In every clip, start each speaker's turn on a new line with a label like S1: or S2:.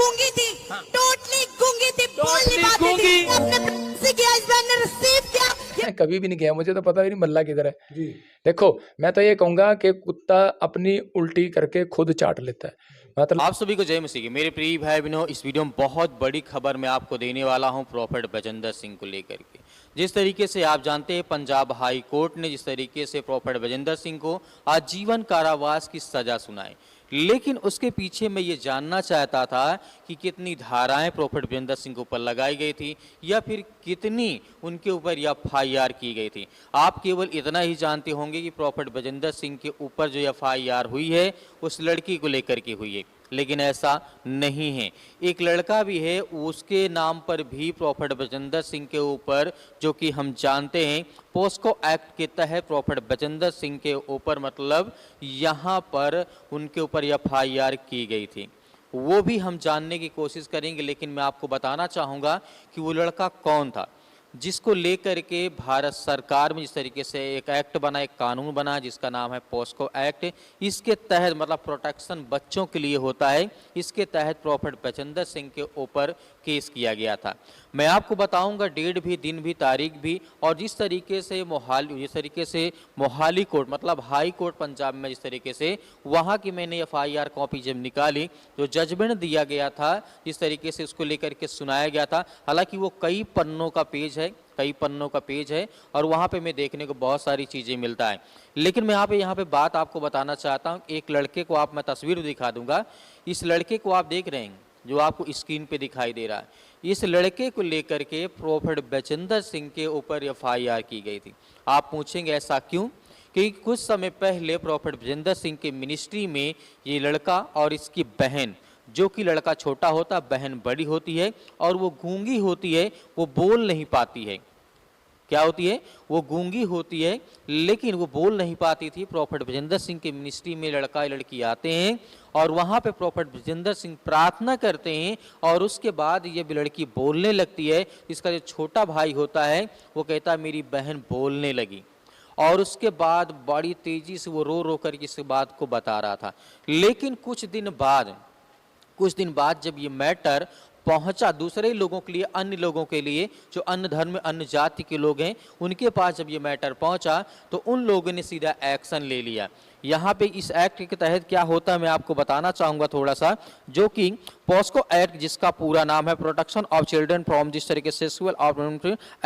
S1: गूंगी थी,
S2: हाँ।
S1: टोटली गूंगी थी, बोल नहीं
S2: Totally
S1: पाती
S2: गूंगी।
S1: थी। अपने प्रेगनेंसी के हस्बैंड ने रिसीव किया।
S2: मैं कभी भी नहीं गया, मुझे तो पता भी नहीं मल्ला किधर है।
S3: जी।
S2: देखो, मैं तो ये कहूंगा कि कुत्ता अपनी उल्टी करके खुद चाट लेता है। मतलब
S4: आप सभी को जय मसीह की। मेरे प्रिय भाई बहनों, इस वीडियो में बहुत बड़ी खबर मैं आपको देने वाला हूं प्रॉफेट बजिंदर सिंह को लेकर के। जिस तरीके से आप जानते हैं, पंजाब हाई कोर्ट ने जिस तरीके से प्रॉफेट बजिंदर सिंह को आजीवन कारावास की सजा सुनाई, लेकिन उसके पीछे मैं ये जानना चाहता था कि कितनी धाराएं प्रॉफेट बजिंदर सिंह के ऊपर लगाई गई थी या फिर कितनी उनके ऊपर FIR की गई थी। आप केवल इतना ही जानते होंगे कि प्रॉफेट बजिंदर सिंह के ऊपर जो FIR हुई है उस लड़की को लेकर के हुई है, लेकिन ऐसा नहीं है। एक लड़का भी है, उसके नाम पर भी प्रॉफेट बजिंदर सिंह के ऊपर, जो कि हम जानते हैं पोस्को एक्ट के तहत प्रॉफेट बजिंदर सिंह के ऊपर मतलब यहाँ पर उनके ऊपर FIR की गई थी। वो भी हम जानने की कोशिश करेंगे, लेकिन मैं आपको बताना चाहूँगा कि वो लड़का कौन था जिसको लेकर के भारत सरकार में जिस तरीके से एक एक्ट बना, एक कानून बना जिसका नाम है पोस्को एक्ट। इसके तहत मतलब प्रोटेक्शन बच्चों के लिए होता है, इसके तहत प्रॉफेट बजिंदर सिंह के ऊपर केस किया गया था। मैं आपको बताऊंगा डेट भी, दिन भी, तारीख भी, और जिस तरीके से मोहाली कोर्ट मतलब हाई कोर्ट पंजाब में जिस तरीके से वहाँ की मैंने FIR कॉपी जब निकाली तो जजमेंट दिया गया था, जिस तरीके से उसको लेकर के सुनाया गया था। हालांकि वो कई पन्नों का पेज है और वहाँ पे मैं देखने को बहुत सारी चीज़ें मिलता है। लेकिन मैं यहाँ पे बात आपको बताना चाहता हूँ। एक लड़के को मैं तस्वीर दिखा दूंगा। इस लड़के को आप देख रहे हैं जो आपको स्क्रीन पे दिखाई दे रहा है, इस लड़के को लेकर के प्रॉफेट बजिंदर सिंह के ऊपर FIR की गई थी। आप पूछेंगे ऐसा क्यों? क्योंकि कुछ समय पहले प्रॉफेट बजिंदर सिंह के मिनिस्ट्री में ये लड़का और इसकी बहन, जो कि लड़का छोटा होता, बहन बड़ी होती है और वो गूंगी होती है, वो बोल नहीं पाती है। क्या होती है? वो गूंगी होती है, लेकिन वो बोल नहीं पाती थी। प्रॉफेट बजिंदर सिंह के मिनिस्ट्री में लड़का लड़की आते हैं और वहाँ पे प्रॉफेट बजिंदर सिंह प्रार्थना करते हैं और उसके बाद ये लड़की बोलने लगती है। इसका जो छोटा भाई होता है वो कहता है मेरी बहन बोलने लगी, और उसके बाद बड़ी तेजी से वो रो रो कर इस बात को बता रहा था। लेकिन कुछ दिन बाद जब ये मैटर पहुंचा दूसरे लोगों के लिए, अन्य लोगों के लिए जो अन्य धर्म अन्य जाति के लोग हैं, उनके पास जब ये मैटर पहुंचा तो उन लोगों ने सीधा एक्शन ले लिया। यहाँ पे इस एक्ट के तहत क्या होता है मैं आपको बताना चाहूँगा थोड़ा सा, जो कि पोस्को एक्ट, जिसका पूरा नाम है प्रोटेक्शन ऑफ चिल्ड्रन फ्रॉम जिस तरीके से सेक्सुअल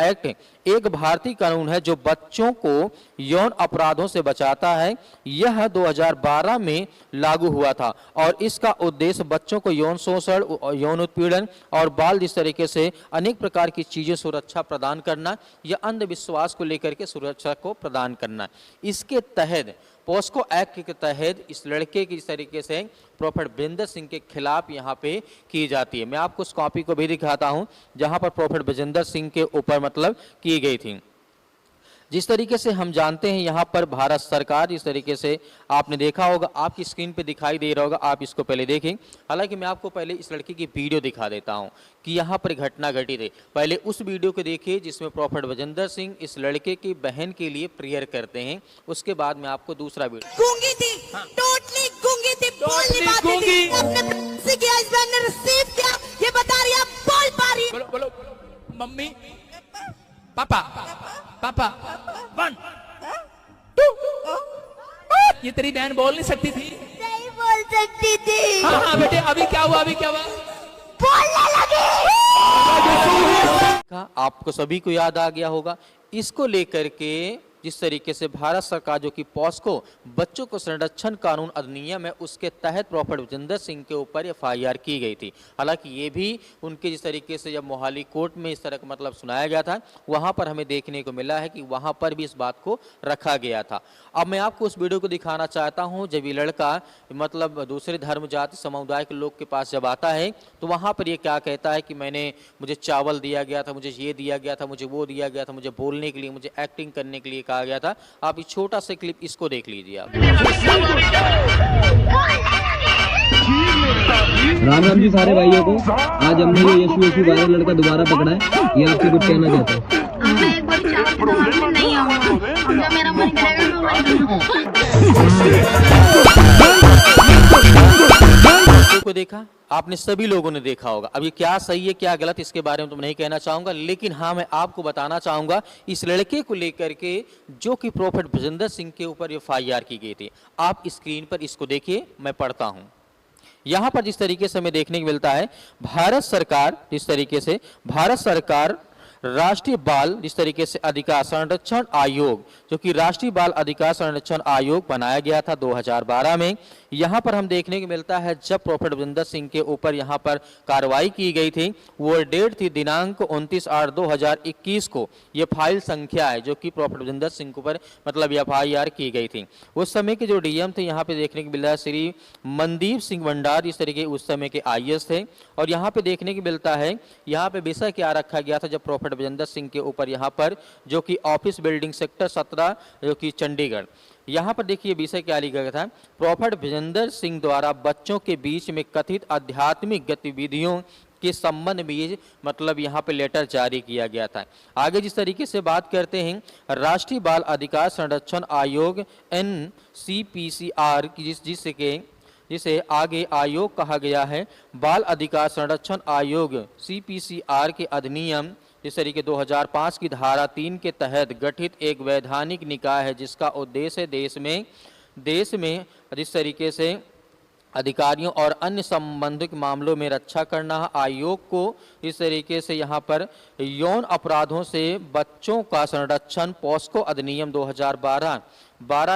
S4: एक्ट, एक भारतीय कानून है जो बच्चों को यौन अपराधों से बचाता है। यह 2012 में लागू हुआ था और इसका उद्देश्य बच्चों को यौन शोषण, यौन उत्पीड़न और बाल जिस तरीके से अनेक प्रकार की चीजें सुरक्षा प्रदान करना या अंधविश्वास को लेकर के सुरक्षा को प्रदान करना। इसके तहत पोस्को एक्ट के तहत इस लड़के की इस तरीके से प्रॉफेट बजिंदर सिंह के खिलाफ यहाँ पे की जाती है। मैं आपको उस कॉपी को भी दिखाता हूँ जहाँ पर प्रॉफेट बजिंदर सिंह के ऊपर मतलब की गई थी। जिस तरीके से हम जानते हैं यहाँ पर भारत सरकार, जिस तरीके से आपने देखा होगा, आपकी स्क्रीन पे दिखाई दे रहा होगा, आप इसको पहले देखें। हालांकि मैं आपको पहले इस लड़के की वीडियो दिखा देता हूँ कि यहाँ पर घटना घटी थी। पहले उस वीडियो को देखिए जिसमें प्रॉफेट बजिंदर सिंह इस लड़के की बहन के लिए प्रेयर करते हैं। उसके बाद मैं आपको दूसरा वीडियो।
S1: गूंगी थी, टोटली गूंगी थी, बोल नहीं पाती थी। अपने प्रेगनेंसी के हस्बैंड ने रिसीव किया, ये बता रही है, बोल पा रही है।
S2: बोलो मम्मी, पापा, 1 2। ये तेरी बहन बोल नहीं सकती थी?
S1: नहीं बोल सकती थी।
S2: हाँ बेटे, अभी क्या हुआ?
S1: बोलने लगी।
S4: आपको सभी को याद आ गया होगा। इसको लेकर के जिस तरीके से भारत सरकार, जो कि पोस्को बच्चों को संरक्षण कानून अधिनियम है, उसके तहत प्रॉफेट बजिंदर सिंह के ऊपर FIR की गई थी। हालांकि ये भी उनके जिस तरीके से जब मोहाली कोर्ट में इस तरह का मतलब सुनाया गया था, वहाँ पर हमें देखने को मिला है कि वहाँ पर भी इस बात को रखा गया था। अब मैं आपको उस वीडियो को दिखाना चाहता हूँ जब ये लड़का मतलब दूसरे धर्म जाति समुदाय के लोग के पास जब आता है तो वहाँ पर ये क्या कहता है कि मुझे चावल दिया गया था, मुझे ये दिया गया था, मुझे वो दिया गया था, मुझे बोलने के लिए, मुझे एक्टिंग करने के लिए कहा गया था। आप ये छोटा सा क्लिप इसको देख लीजिए आप।
S5: राम राम जी सारे भाइयों को। आज हमने ये यीशु वाला लड़का दोबारा पकड़ा है। ये आपसे कुछ कहना चाहते हैं?
S6: मैं एक बार चावल की दुकान में नहीं आऊंगा, और जब मेरा मन करेगा तो मैं
S4: को देखा, आपने सभी लोगों ने देखा होगा। अब ये क्या सही है क्या गलत इसके बारे में तो मैं नहीं कहना चाहूंगा, लेकिन हाँ मैं आपको बताना चाहूंगा इस लड़के को लेकर के जो कि प्रॉफेट बजेंद्र सिंह के ऊपर एफआईआर की गई थी। आप स्क्रीन पर इसको देखिए, मैं पढ़ता हूं। यहाँ पर जिस तरीके से हमें देखने को मिलता है, भारत सरकार जिस तरीके से भारत सरकार राष्ट्रीय बाल जिस तरीके से अधिकार संरक्षण आयोग, जो कि राष्ट्रीय बाल अधिकार संरक्षण आयोग बनाया गया था 2012 में। यहाँ पर हम देखने को मिलता है जब प्रॉफेट बजेंद्र सिंह के ऊपर यहाँ पर कार्रवाई की गई थी, वो डेट थी दिनांक 29/8/2021 को। ये फाइल संख्या है जो कि प्रॉफेट बजेंद्र सिंह के ऊपर मतलब एफआईआर की गई थी। उस समय के जो डीएम थे यहाँ पे देखने को मिला है श्री मनदीप सिंह भंडार, इस तरीके उस समय के आईएएस थे। और यहाँ पे देखने को मिलता है यहाँ पे विषय क्या रखा गया था जब प्रॉफेट बजेंद्र सिंह के ऊपर यहाँ पर जो कि ऑफिस बिल्डिंग सेक्टर 17 जो कि चंडीगढ़, यहाँ पर देखिए विषय क्या लिखा गया था। प्रॉफेट बजेंद्र सिंह द्वारा बच्चों के बीच में कथित आध्यात्मिक गतिविधियों के संबंध में मतलब यहाँ पे लेटर जारी किया गया था। आगे जिस तरीके से बात करते हैं, राष्ट्रीय बाल अधिकार संरक्षण आयोग NCPCR की जिसे आगे आयोग कहा गया है, बाल अधिकार संरक्षण आयोग CPCR के अधिनियम इस तरीके 2005 की धारा 3 के तहत गठित एक वैधानिक निकाय है जिसका उद्देश्य देश में जिस तरीके से अधिकारियों और अन्य संबंधित मामलों में रक्षा करना। आयोग को इस तरीके से यहाँ पर यौन अपराधों से बच्चों का संरक्षण, पॉस्को अधिनियम 2012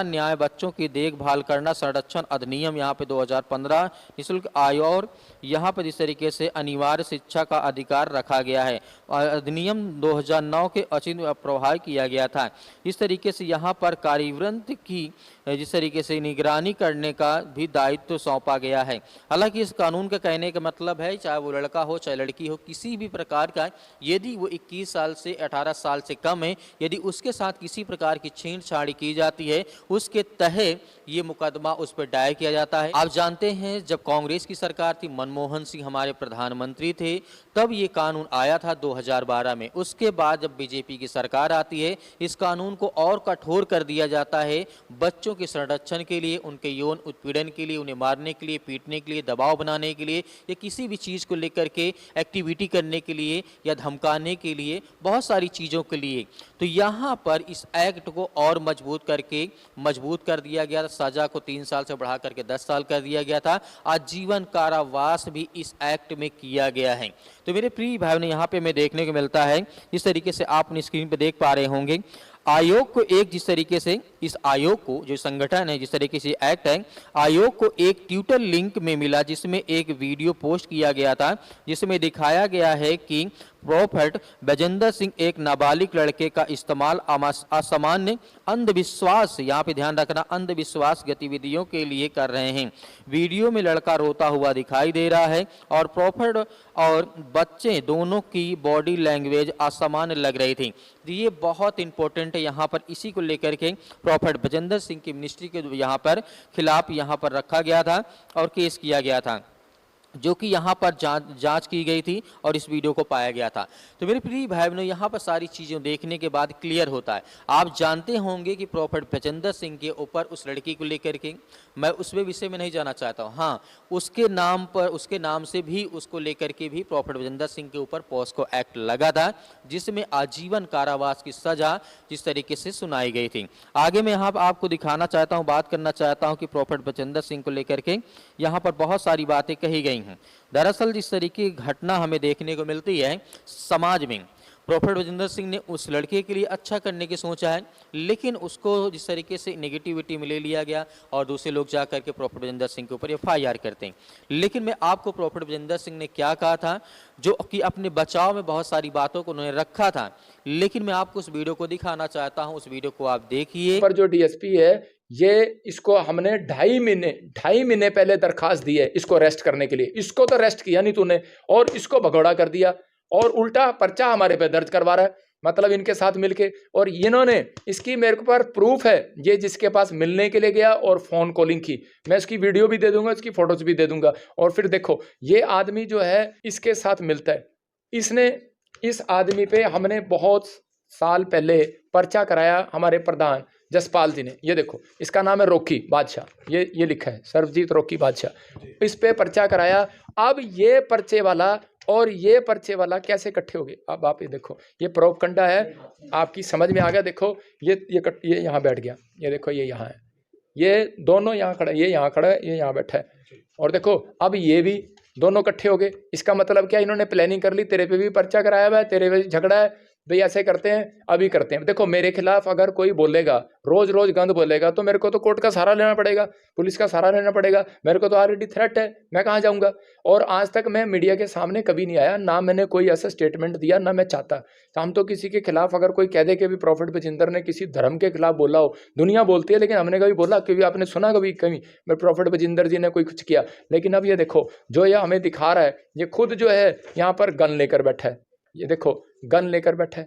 S4: न्याय बच्चों की देखभाल करना संरक्षण अधिनियम यहाँ पे 2015 निःशुल्क आय और यहाँ पर इस तरीके से अनिवार्य शिक्षा का अधिकार रखा गया है। अधिनियम 2009 के अचिंत प्रभाव किया गया था। इस तरीके से यहाँ पर कार्यवृत्ति की जिस तरीके से निगरानी करने का भी दायित्व सौंपा गया है। हालांकि इस कानून का कहने का मतलब है चाहे वो लड़का हो चाहे लड़की हो, किसी भी प्रकार का यदि वो 21 साल से 18 साल से कम है, यदि उसके साथ किसी प्रकार की छेड़छाड़ की जाती है उसके तहत ये मुकदमा उस पर दायर किया जाता है। आप जानते हैं जब कांग्रेस की सरकार थी, मनमोहन सिंह हमारे प्रधानमंत्री थे, तब ये कानून आया था 2012 में। उसके बाद जब बीजेपी की सरकार आती है इस कानून को और कठोर कर दिया जाता है बच्चों के संरक्षण के लिए, उनके यौन उत्पीड़न के लिए, उन्हें मारने के लिए, पीटने के लिए, दबाव बनाने के लिए या किसी भी चीज़ को लेकर के एक्टिविटी करने के लिए या धमकाने के लिए, बहुत सारी चीज़ों के लिए। तो यहाँ पर इस एक्ट को और मजबूत कर दिया गया था। सजा को 3 साल से बढ़ा करके 10 साल कर दिया गया था। आजीवन कारावास भी इस एक्ट में किया गया है। तो मेरे प्रिय भाइयों ने यहाँ पे हमें देखने को मिलता है जिस तरीके से आप अपनी स्क्रीन पे देख पा रहे होंगे, आयोग को एक जिस तरीके से इस आयोग को जो संगठन है जिस तरीके से एक्ट है, आयोग को एक ट्विटर लिंक में मिला जिसमें एक वीडियो पोस्ट किया गया था जिसमें दिखाया गया है कि प्रॉफेट बजेंद्र सिंह एक नाबालिग लड़के का इस्तेमाल असामान्य अंधविश्वास, यहाँ पे ध्यान रखना, अंधविश्वास गतिविधियों के लिए कर रहे हैं। वीडियो में लड़का रोता हुआ दिखाई दे रहा है और प्रॉफेट और बच्चे दोनों की बॉडी लैंग्वेज असामान्य लग रही थी। तो ये बहुत इंपॉर्टेंट है। यहाँ पर इसी को लेकर के प्रॉफेट बजेंद्र सिंह की मिनिस्ट्री के यहाँ पर खिलाफ यहाँ पर रखा गया था और केस किया गया था, जो कि यहाँ पर जांच की गई थी और इस वीडियो को पाया गया था। तो मेरे प्रिय भाई बहनों, यहाँ पर सारी चीज़ें देखने के बाद क्लियर होता है। आप जानते होंगे कि प्रॉफेट बजेंद्र सिंह के ऊपर उस लड़की को लेकर के मैं उस विषय में नहीं जाना चाहता हूँ। हाँ, उसके नाम से भी उसको लेकर के भी प्रॉफेट बजेंद्र सिंह के ऊपर पॉस्को एक्ट लगा था जिसमें आजीवन कारावास की सजा जिस तरीके से सुनाई गई थी। आगे मैं यहाँ आपको दिखाना चाहता हूँ, बात करना चाहता हूँ कि प्रॉफेट बजेंद्र सिंह को लेकर के यहाँ पर बहुत सारी बातें कही गई हैं। दरअसल जिस तरीके की घटना हमें देखने को मिलती है समाज में, प्रॉफेट बजेंद्र सिंह ने उस लड़के के लिए अच्छा करने की सोचा है, लेकिन उसको जिस तरीके से नेगेटिविटी में ले लिया गया और दूसरे लोग जा करके प्रॉफेट बजेंद्र सिंह के ऊपर एफआईआर करते हैं। लेकिन मैं आपको प्रॉफेट बजेंद्र सिंह ने क्या कहा था, जो कि अपने बचाव में बहुत सारी बातों को उन्होंने रखा था, लेकिन मैं आपको उस वीडियो को दिखाना चाहता हूँ। उस वीडियो को आप देखिए।
S2: पर जो डीएसपी है ये इसको हमने 2.5 महीने पहले दरखास्त दी है इसको अरेस्ट करने के लिए। इसको तो अरेस्ट किया नहीं तूने और इसको भगौड़ा कर दिया और उल्टा पर्चा हमारे पे दर्ज करवा रहा है, मतलब इनके साथ मिलके। और इन्होंने इसकी मेरे को पर प्रूफ है, ये जिसके पास मिलने के लिए गया और फोन कॉलिंग की, मैं इसकी वीडियो भी दे दूंगा, इसकी फोटोज भी दे दूंगा। और फिर देखो ये आदमी जो है इसके साथ मिलता है, इसने इस आदमी पे हमने बहुत साल पहले पर्चा कराया हमारे प्रधान जसपाल जी ने, ये देखो इसका नाम है रोकी बादशाह, ये लिखा है सर्वजीत रोकी बादशाह, इस पे पर्चा कराया। अब ये पर्चे वाला और ये पर्चे वाला कैसे इकट्ठे हो गए? अब आप ये देखो, ये प्रोपगंडा है, आपकी समझ में आ गया। देखो ये यहाँ बैठ गया, ये देखो ये यहाँ है, ये दोनों यहाँ खड़ा, ये यहाँ खड़ा है, ये यहाँ बैठा है, और देखो अब ये भी दोनों इकट्ठे हो गए। इसका मतलब क्या, इन्होंने प्लानिंग कर ली, तेरे पे भी पर्चा कराया हुआ है, तेरे पे झगड़ा है भाई, ऐसे करते हैं, अभी करते हैं। देखो मेरे खिलाफ अगर कोई बोलेगा, रोज रोज गंद बोलेगा, तो मेरे को तो कोर्ट का सहारा लेना पड़ेगा, पुलिस का सहारा लेना पड़ेगा, मेरे को तो ऑलरेडी थ्रेट है, मैं कहाँ जाऊँगा। और आज तक मैं मीडिया के सामने कभी नहीं आया, ना मैंने कोई ऐसा स्टेटमेंट दिया, ना मैं चाहता। हम तो किसी के खिलाफ अगर कोई कह दे कि भी प्रॉफिट बजिंदर ने किसी धर्म के खिलाफ बोला हो, दुनिया बोलती है, लेकिन हमने कभी बोला, कभी आपने सुना कभी मैं प्रॉफिट बजिंदर जी ने कोई कुछ किया? लेकिन अब ये देखो जो ये हमें दिखा रहा है, ये खुद जो है यहाँ पर गन लेकर बैठा है, ये देखो गन लेकर बैठा है।